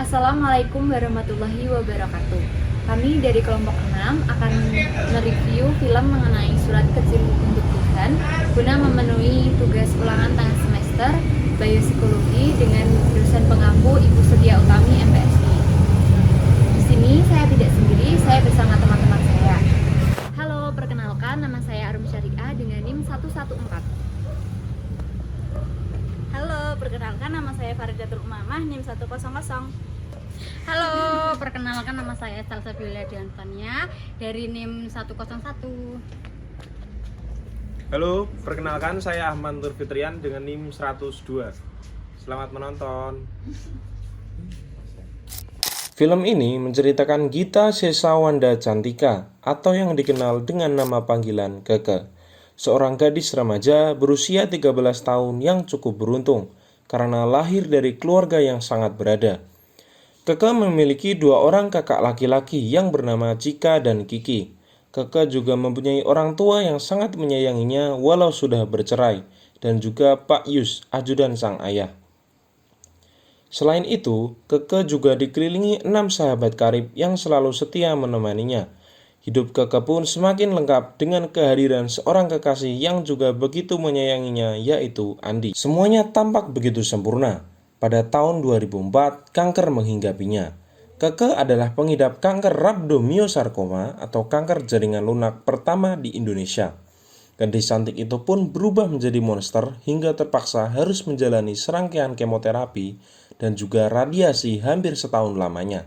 Assalamualaikum warahmatullahi wabarakatuh. Kami dari kelompok 6 akan mereview film mengenai surat kecil untuk Tuhan guna memenuhi tugas ulangan tengah semester biopsikologi dengan dosen pengampu Ibu Setia Utami MPSI. Di sini saya tidak sendiri, saya bersama teman-teman saya. Halo, perkenalkan nama saya Arum Syariah dengan NIM 114. Halo, perkenalkan nama saya Faridatul Umamah, NIM 100. Halo, perkenalkan nama saya Salsa Biola Diantania dari NIM 101. Halo, perkenalkan saya Ahmad Nur Fitrian dengan NIM 102. Selamat menonton. Film ini menceritakan Gita Sesawanda Cantika atau yang dikenal dengan nama panggilan Keke. Seorang gadis remaja berusia 13 tahun yang cukup beruntung karena lahir dari keluarga yang sangat berada. Keke memiliki dua orang kakak laki-laki yang bernama Cika dan Kiki. Keke juga mempunyai orang tua yang sangat menyayanginya walau sudah bercerai, dan juga Pak Yus, ajudan sang ayah. Selain itu, Keke juga dikelilingi 6 sahabat karib yang selalu setia menemaninya. Hidup Keke pun semakin lengkap dengan kehadiran seorang kekasih yang juga begitu menyayanginya, yaitu Andi. Semuanya tampak begitu sempurna. Pada tahun 2004, kanker menghinggapinya. Keke adalah pengidap kanker rhabdomyosarcoma atau kanker jaringan lunak pertama di Indonesia. Gadis cantik itu pun berubah menjadi monster hingga terpaksa harus menjalani serangkaian kemoterapi dan juga radiasi hampir setahun lamanya.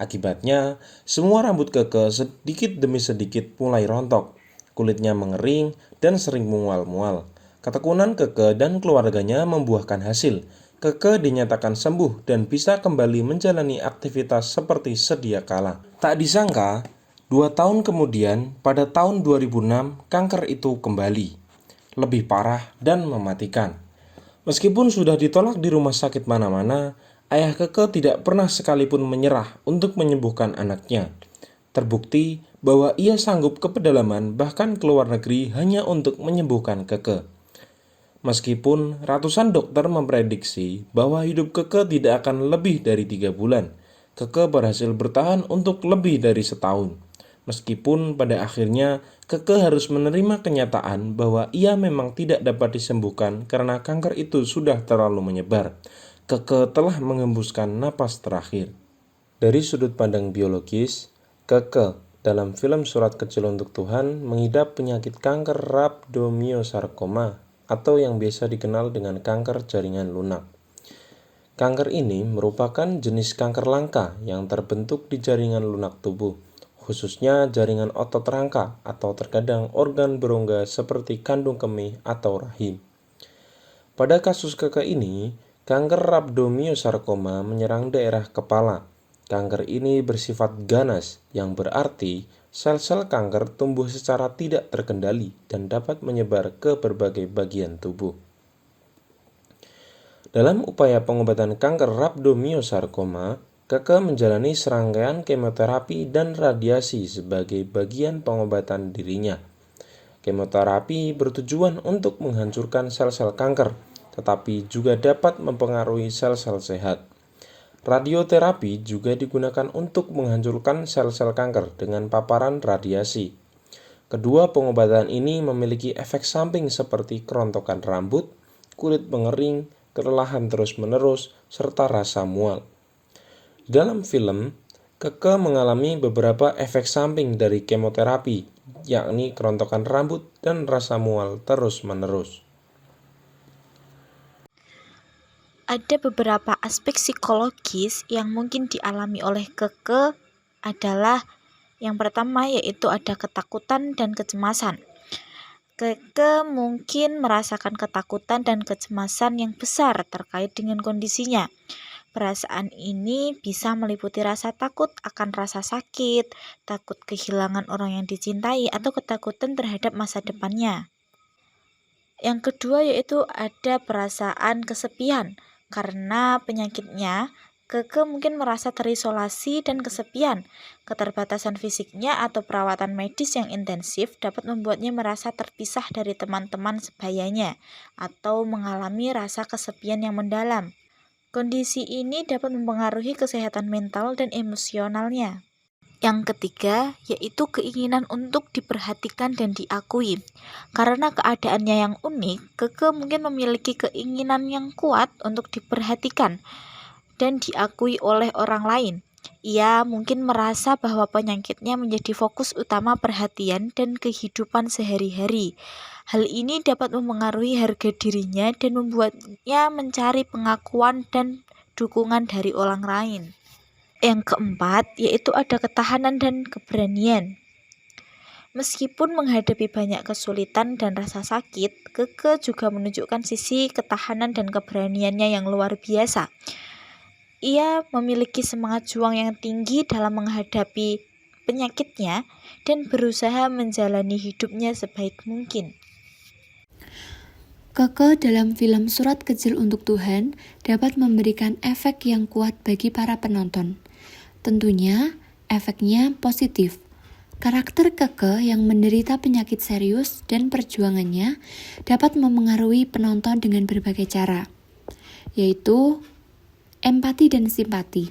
Akibatnya, semua rambut Keke sedikit demi sedikit mulai rontok, kulitnya mengering dan sering mual-mual. Ketekunan Keke dan keluarganya membuahkan hasil. Keke dinyatakan sembuh dan bisa kembali menjalani aktivitas seperti sedia kala. Tak disangka, 2 tahun kemudian, pada tahun 2006, kanker itu kembali, lebih parah dan mematikan. Meskipun sudah ditolak di rumah sakit mana-mana, ayah Keke tidak pernah sekalipun menyerah untuk menyembuhkan anaknya. Terbukti bahwa ia sanggup ke pedalaman bahkan ke luar negeri hanya untuk menyembuhkan Keke. Meskipun ratusan dokter memprediksi bahwa hidup Keke tidak akan lebih dari 3 bulan, Keke berhasil bertahan untuk lebih dari setahun. Meskipun pada akhirnya Keke harus menerima kenyataan bahwa ia memang tidak dapat disembuhkan karena kanker itu sudah terlalu menyebar. Keke telah mengembuskan napas terakhir. Dari sudut pandang biologis, Keke dalam film Surat Kecil untuk Tuhan mengidap penyakit kanker rhabdomyosarcoma atau yang biasa dikenal dengan kanker jaringan lunak. Kanker ini merupakan jenis kanker langka yang terbentuk di jaringan lunak tubuh, khususnya jaringan otot rangka atau terkadang organ berongga seperti kandung kemih atau rahim. Pada kasus Keke ini, kanker rhabdomyosarcoma menyerang daerah kepala. Kanker ini bersifat ganas, yang berarti sel-sel kanker tumbuh secara tidak terkendali dan dapat menyebar ke berbagai bagian tubuh. Dalam upaya pengobatan kanker rhabdomyosarcoma, Keke menjalani serangkaian kemoterapi dan radiasi sebagai bagian pengobatan dirinya. Kemoterapi bertujuan untuk menghancurkan sel-sel kanker, tetapi juga dapat mempengaruhi sel-sel sehat. Radioterapi juga digunakan untuk menghancurkan sel-sel kanker dengan paparan radiasi. Kedua pengobatan ini memiliki efek samping seperti kerontokan rambut, kulit mengering, kelelahan terus-menerus, serta rasa mual. Dalam film, Keke mengalami beberapa efek samping dari kemoterapi, yakni kerontokan rambut dan rasa mual terus-menerus. Ada beberapa aspek psikologis yang mungkin dialami oleh Keke adalah yang pertama yaitu ada ketakutan dan kecemasan. Keke mungkin merasakan ketakutan dan kecemasan yang besar terkait dengan kondisinya. Perasaan ini bisa meliputi rasa takut akan rasa sakit, takut kehilangan orang yang dicintai, atau ketakutan terhadap masa depannya. Yang kedua yaitu ada perasaan kesepian. Karena penyakitnya, Keke mungkin merasa terisolasi dan kesepian. Keterbatasan fisiknya atau perawatan medis yang intensif dapat membuatnya merasa terpisah dari teman-teman sebayanya atau mengalami rasa kesepian yang mendalam. Kondisi ini dapat mempengaruhi kesehatan mental dan emosionalnya. Yang ketiga, yaitu keinginan untuk diperhatikan dan diakui. Karena keadaannya yang unik, Keke mungkin memiliki keinginan yang kuat untuk diperhatikan dan diakui oleh orang lain. Ia mungkin merasa bahwa penyakitnya menjadi fokus utama perhatian dan kehidupan sehari-hari. Hal ini dapat mempengaruhi harga dirinya dan membuatnya mencari pengakuan dan dukungan dari orang lain. Yang keempat, yaitu ada ketahanan dan keberanian. Meskipun menghadapi banyak kesulitan dan rasa sakit, Keke juga menunjukkan sisi ketahanan dan keberaniannya yang luar biasa. Ia memiliki semangat juang yang tinggi dalam menghadapi penyakitnya dan berusaha menjalani hidupnya sebaik mungkin. Keke dalam film Surat Kecil untuk Tuhan dapat memberikan efek yang kuat bagi para penonton. Tentunya, efeknya positif. Karakter Keke yang menderita penyakit serius dan perjuangannya dapat memengaruhi penonton dengan berbagai cara, yaitu empati dan simpati.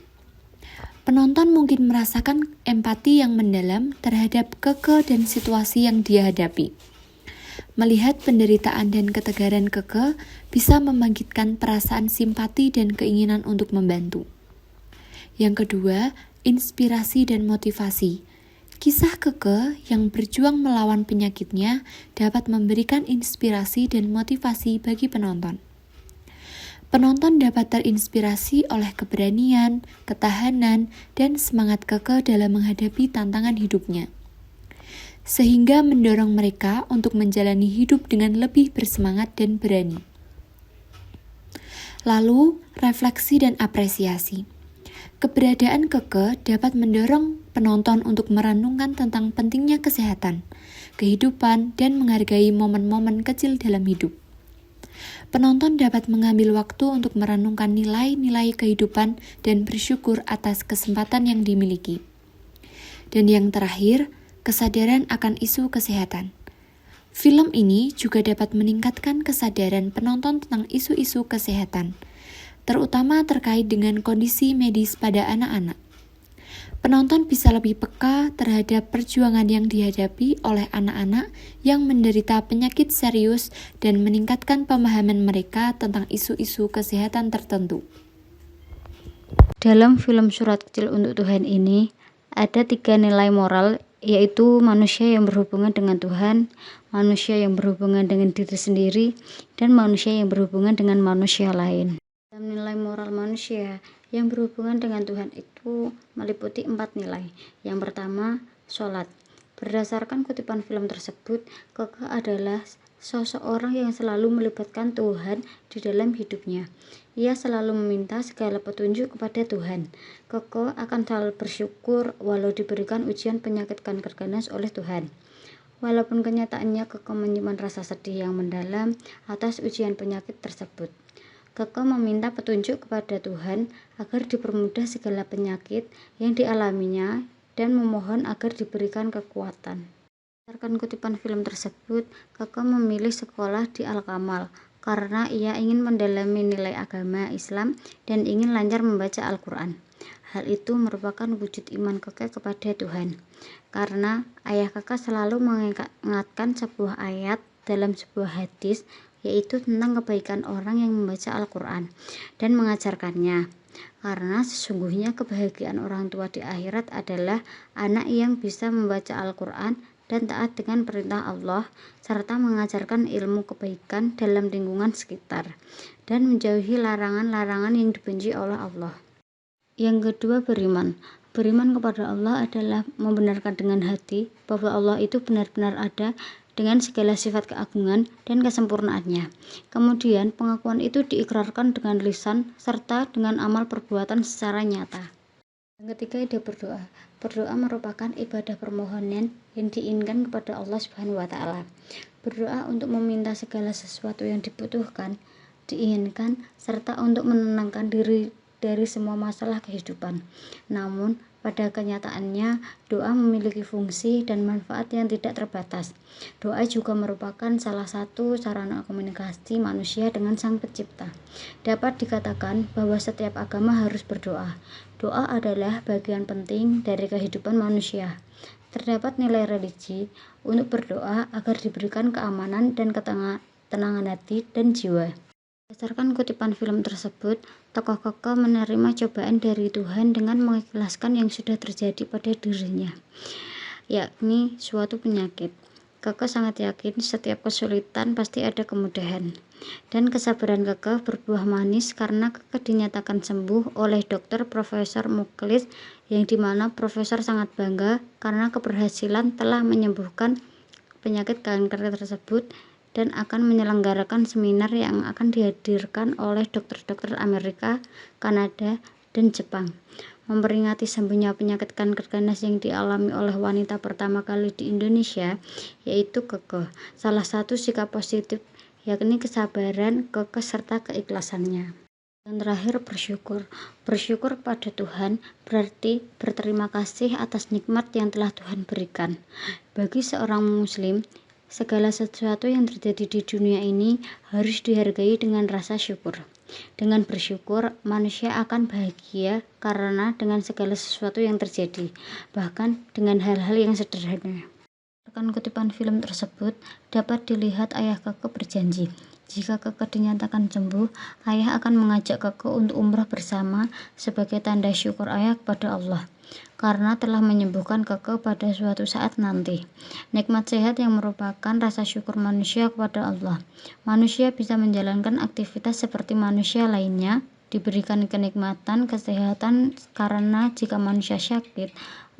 Penonton mungkin merasakan empati yang mendalam terhadap Keke dan situasi yang dia hadapi. Melihat penderitaan dan ketegaran Keke bisa membangkitkan perasaan simpati dan keinginan untuk membantu. Yang kedua, inspirasi dan motivasi. Kisah Keke yang berjuang melawan penyakitnya dapat memberikan inspirasi dan motivasi bagi penonton. Penonton dapat terinspirasi oleh keberanian, ketahanan, dan semangat Keke dalam menghadapi tantangan hidupnya, sehingga mendorong mereka untuk menjalani hidup dengan lebih bersemangat dan berani. Lalu, refleksi dan apresiasi. Keberadaan Keke dapat mendorong penonton untuk merenungkan tentang pentingnya kesehatan, kehidupan, dan menghargai momen-momen kecil dalam hidup. Penonton dapat mengambil waktu untuk merenungkan nilai-nilai kehidupan dan bersyukur atas kesempatan yang dimiliki. Dan yang terakhir, kesadaran akan isu kesehatan. Film ini juga dapat meningkatkan kesadaran penonton tentang isu-isu kesehatan, terutama terkait dengan kondisi medis pada anak-anak. Penonton bisa lebih peka terhadap perjuangan yang dihadapi oleh anak-anak yang menderita penyakit serius dan meningkatkan pemahaman mereka tentang isu-isu kesehatan tertentu. Dalam film Surat Kecil untuk Tuhan ini, ada 3 nilai moral, yaitu manusia yang berhubungan dengan Tuhan, manusia yang berhubungan dengan diri sendiri, dan manusia yang berhubungan dengan manusia lain. Dalam nilai moral manusia yang berhubungan dengan Tuhan itu meliputi 4 nilai. Yang pertama, sholat. Berdasarkan kutipan film tersebut, Keke adalah seseorang yang selalu melibatkan Tuhan di dalam hidupnya. Ia selalu meminta segala petunjuk kepada Tuhan. Keke akan selalu bersyukur walau diberikan ujian penyakit kanker ganas oleh Tuhan. Walaupun kenyataannya Keke menyimpan rasa sedih yang mendalam atas ujian penyakit tersebut. Keke meminta petunjuk kepada Tuhan agar dipermudah segala penyakit yang dialaminya dan memohon agar diberikan kekuatan. Berdasarkan kutipan film tersebut, Keke memilih sekolah di Al-Kamal karena ia ingin mendalami nilai agama Islam dan ingin lancar membaca Al-Quran. Hal itu merupakan wujud iman Keke kepada Tuhan, karena ayah Keke selalu mengingatkan sebuah ayat dalam sebuah hadis, yaitu tentang kebaikan orang yang membaca Al-Quran dan mengajarkannya. Karena sesungguhnya kebahagiaan orang tua di akhirat adalah anak yang bisa membaca Al-Quran dan taat dengan perintah Allah, serta mengajarkan ilmu kebaikan dalam lingkungan sekitar, dan menjauhi larangan-larangan yang dibenci oleh Allah. Yang kedua, beriman. Beriman kepada Allah adalah membenarkan dengan hati bahwa Allah itu benar-benar ada dengan segala sifat keagungan dan kesempurnaannya. Kemudian, pengakuan itu diikrarkan dengan lisan serta dengan amal perbuatan secara nyata. Yang ketiga, ada berdoa. Berdoa merupakan ibadah permohonan yang diinginkan kepada Allah Subhanahu wa Ta'ala. Berdoa untuk meminta segala sesuatu yang dibutuhkan, diinginkan, serta untuk menenangkan diri dari semua masalah kehidupan. Namun, Pada kenyataannya, doa memiliki fungsi dan manfaat yang tidak terbatas. Doa juga merupakan salah satu sarana komunikasi manusia dengan Sang Pencipta. Dapat dikatakan bahwa setiap agama harus berdoa. Doa adalah bagian penting dari kehidupan manusia. Terdapat nilai religi untuk berdoa agar diberikan keamanan dan ketenangan hati dan jiwa. Berdasarkan kutipan film tersebut, tokoh Keke menerima cobaan dari Tuhan dengan mengikhlaskan yang sudah terjadi pada dirinya, yakni suatu penyakit. Keke sangat yakin setiap kesulitan pasti ada kemudahan. Dan kesabaran Keke berbuah manis karena Keke dinyatakan sembuh oleh dokter Profesor Muklis, yang dimana Profesor sangat bangga karena keberhasilan telah menyembuhkan penyakit kanker tersebut, dan akan menyelenggarakan seminar yang akan dihadirkan oleh dokter-dokter Amerika, Kanada, dan Jepang, memperingati sembuhnya penyakit kanker ganas yang dialami oleh wanita pertama kali di Indonesia, yaitu Keke. Salah satu sikap positif yakni kesabaran Keke serta keikhlasannya. Yang terakhir, bersyukur. Bersyukur pada Tuhan berarti berterima kasih atas nikmat yang telah Tuhan berikan. Bagi seorang muslim, segala sesuatu yang terjadi di dunia ini harus dihargai dengan rasa syukur. Dengan bersyukur, manusia akan bahagia karena dengan segala sesuatu yang terjadi, bahkan dengan hal-hal yang sederhana. Rekan kutipan film tersebut dapat dilihat ayah Keke berjanji, jika Keke dinyatakan sembuh, ayah akan mengajak Keke untuk umrah bersama sebagai tanda syukur ayah kepada Allah, karena telah menyembuhkan Keke pada suatu saat nanti. Nikmat sehat yang merupakan rasa syukur manusia kepada Allah. Manusia bisa menjalankan aktivitas seperti manusia lainnya, diberikan kenikmatan kesehatan karena jika manusia sakit,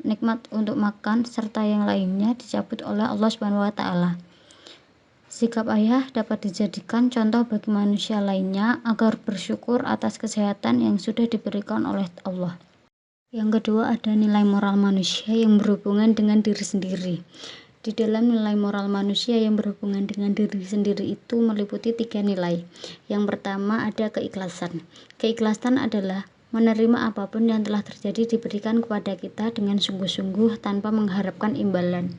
nikmat untuk makan serta yang lainnya dicabut oleh Allah SWT. Sikap ayah dapat dijadikan contoh bagi manusia lainnya agar bersyukur atas kesehatan yang sudah diberikan oleh Allah. Yang kedua, ada nilai moral manusia yang berhubungan dengan diri sendiri. Di dalam nilai moral manusia yang berhubungan dengan diri sendiri itu meliputi 3 nilai. Yang pertama ada keikhlasan. Keikhlasan adalah menerima apapun yang telah terjadi diberikan kepada kita dengan sungguh-sungguh tanpa mengharapkan imbalan.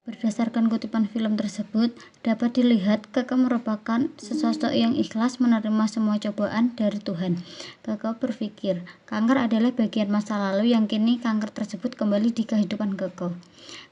Berdasarkan kutipan film tersebut, dapat dilihat Keke merupakan sesosok yang ikhlas menerima semua cobaan dari Tuhan. Keke berpikir, kanker adalah bagian masa lalu yang kini kanker tersebut kembali di kehidupan Keke.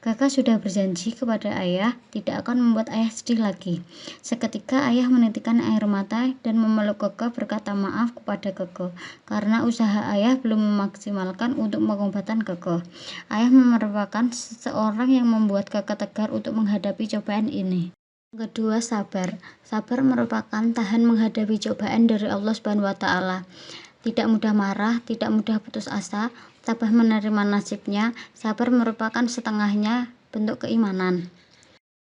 Keke sudah berjanji kepada ayah tidak akan membuat ayah sedih lagi. Seketika ayah menitikkan air mata dan memeluk Keke berkata maaf kepada Keke karena usaha ayah belum memaksimalkan untuk pengobatan Keke. Ayah merupakan seseorang yang membuat Keke tegar untuk menghadapi cobaan ini. Kedua, sabar. Sabar merupakan tahan menghadapi cobaan dari Allah SWT. Tidak mudah marah, tidak mudah putus asa, sabar menerima nasibnya. Sabar merupakan setengahnya bentuk keimanan.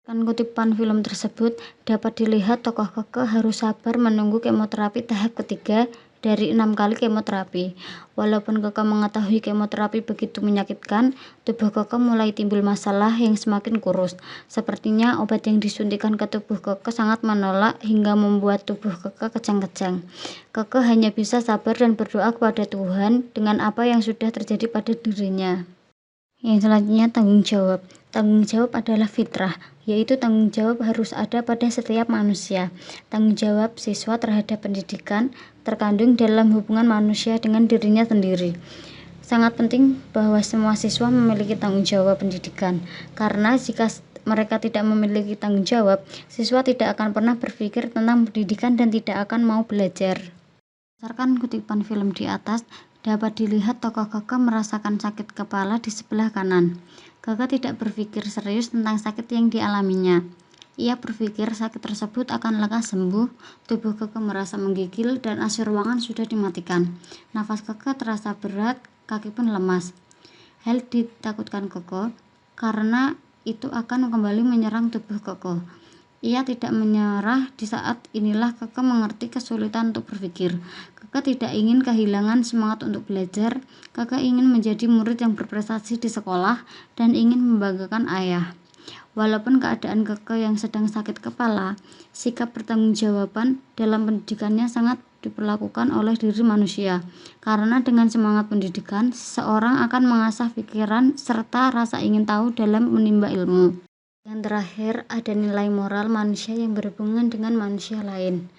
Kan kutipan film tersebut dapat dilihat tokoh Keke harus sabar menunggu kemoterapi tahap ketiga dari 6 kali kemoterapi. Walaupun Keke mengetahui kemoterapi begitu menyakitkan, tubuh Keke mulai timbul masalah yang semakin kurus. Sepertinya obat yang disuntikan ke tubuh Keke sangat menolak hingga membuat tubuh Keke kejang-kejang. Keke hanya bisa sabar dan berdoa kepada Tuhan dengan apa yang sudah terjadi pada dirinya. Yang selanjutnya, tanggung jawab. Tanggung jawab adalah fitrah, yaitu tanggung jawab harus ada pada setiap manusia. Tanggung jawab siswa terhadap pendidikan terkandung dalam hubungan manusia dengan dirinya sendiri. Sangat penting bahwa semua siswa memiliki tanggung jawab pendidikan, karena jika mereka tidak memiliki tanggung jawab, siswa tidak akan pernah berpikir tentang pendidikan dan tidak akan mau belajar. Berdasarkan kutipan film di atas, dapat dilihat tokoh Keke merasakan sakit kepala di sebelah kanan. Keke tidak berpikir serius tentang sakit yang dialaminya. Ia berpikir sakit tersebut akan lekas sembuh. Tubuh Keke merasa menggigil dan AC ruangan sudah dimatikan. Nafas Keke terasa berat, kaki pun lemas. Hal ditakutkan Keke karena itu akan kembali menyerang tubuh Keke. Ia tidak menyerah. Di saat inilah Keke mengerti kesulitan untuk berpikir. Keke tidak ingin kehilangan semangat untuk belajar. Keke ingin menjadi murid yang berprestasi di sekolah dan ingin membanggakan ayah. Walaupun keadaan Keke yang sedang sakit kepala, sikap pertanggungjawaban dalam pendidikannya sangat diperlakukan oleh diri manusia. Karena dengan semangat pendidikan, seseorang akan mengasah pikiran serta rasa ingin tahu dalam menimba ilmu. Yang terakhir, ada nilai moral manusia yang berhubungan dengan manusia lain.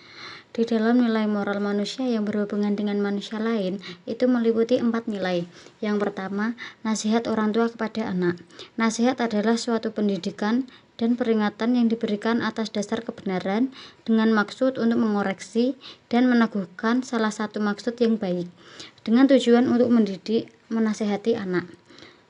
Di dalam nilai moral manusia yang berhubungan dengan manusia lain, itu meliputi 4 nilai. Yang pertama, nasihat orang tua kepada anak. Nasihat adalah suatu pendidikan dan peringatan yang diberikan atas dasar kebenaran dengan maksud untuk mengoreksi dan meneguhkan salah satu maksud yang baik, dengan tujuan untuk mendidik, menasihati anak.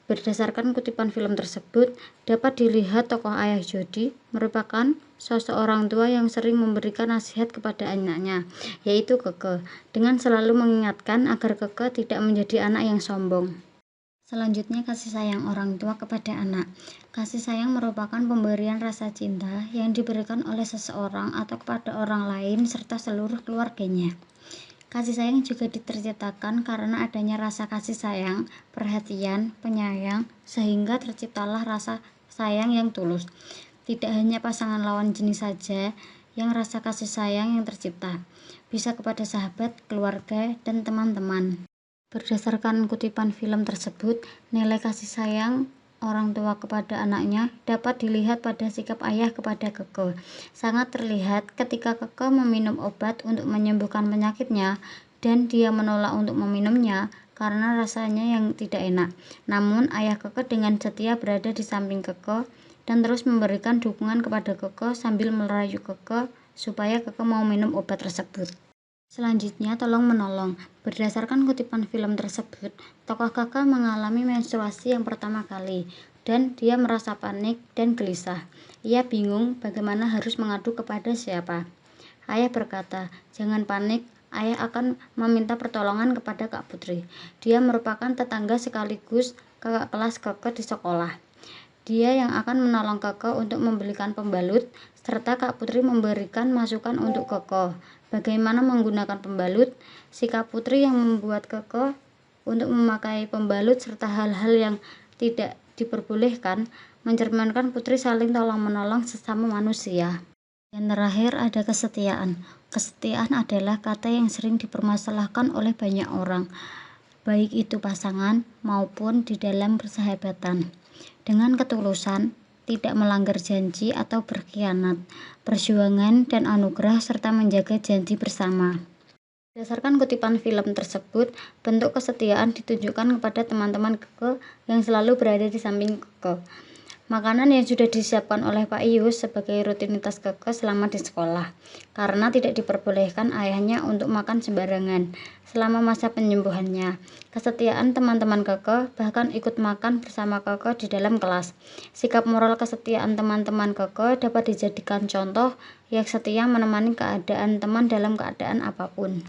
Berdasarkan kutipan film tersebut, dapat dilihat tokoh ayah Jody merupakan sosok orang tua yang sering memberikan nasihat kepada anaknya, yaitu Keke, dengan selalu mengingatkan agar Keke tidak menjadi anak yang sombong. Selanjutnya, kasih sayang orang tua kepada anak. Kasih sayang merupakan pemberian rasa cinta yang diberikan oleh seseorang atau kepada orang lain serta seluruh keluarganya. Kasih sayang juga terciptakan karena adanya rasa kasih sayang, perhatian, penyayang, sehingga terciptalah rasa sayang yang tulus. Tidak hanya pasangan lawan jenis saja yang rasa kasih sayang yang tercipta, bisa kepada sahabat, keluarga, dan teman-teman. Berdasarkan kutipan film tersebut, nilai kasih sayang orang tua kepada anaknya dapat dilihat pada sikap ayah kepada Keke. Sangat terlihat ketika Keke meminum obat untuk menyembuhkan penyakitnya dan dia menolak untuk meminumnya karena rasanya yang tidak enak. Namun ayah Keke dengan setia berada di samping Keke dan terus memberikan dukungan kepada Keke sambil merayu Keke supaya Keke mau minum obat tersebut. Selanjutnya, tolong menolong. Berdasarkan kutipan film tersebut, tokoh Keke mengalami menstruasi yang pertama kali dan dia merasa panik dan gelisah. Ia bingung bagaimana harus mengadu kepada siapa. Ayah berkata, "Jangan panik, ayah akan meminta pertolongan kepada Kak Putri. Dia merupakan tetangga sekaligus kakak kelas Keke di sekolah. Dia yang akan menolong Keke untuk membelikan pembalut, serta Kak Putri memberikan masukan untuk Keke bagaimana menggunakan pembalut. Si Kak Putri yang membuat Keke untuk memakai pembalut serta hal-hal yang tidak diperbolehkan, mencerminkan Putri saling tolong-menolong sesama manusia." Yang terakhir ada kesetiaan. Kesetiaan adalah kata yang sering dipermasalahkan oleh banyak orang, baik itu pasangan maupun di dalam persahabatan. Dengan ketulusan, tidak melanggar janji atau berkhianat, perjuangan dan anugerah serta menjaga janji bersama. Berdasarkan kutipan film tersebut, bentuk kesetiaan ditunjukkan kepada teman-teman Keke yang selalu berada di samping Keke. Makanan yang sudah disiapkan oleh Pak Ius sebagai rutinitas Keke selama di sekolah, karena tidak diperbolehkan ayahnya untuk makan sembarangan selama masa penyembuhannya. Kesetiaan teman-teman Keke bahkan ikut makan bersama Keke di dalam kelas. Sikap moral kesetiaan teman-teman Keke dapat dijadikan contoh yang setia menemani keadaan teman dalam keadaan apapun.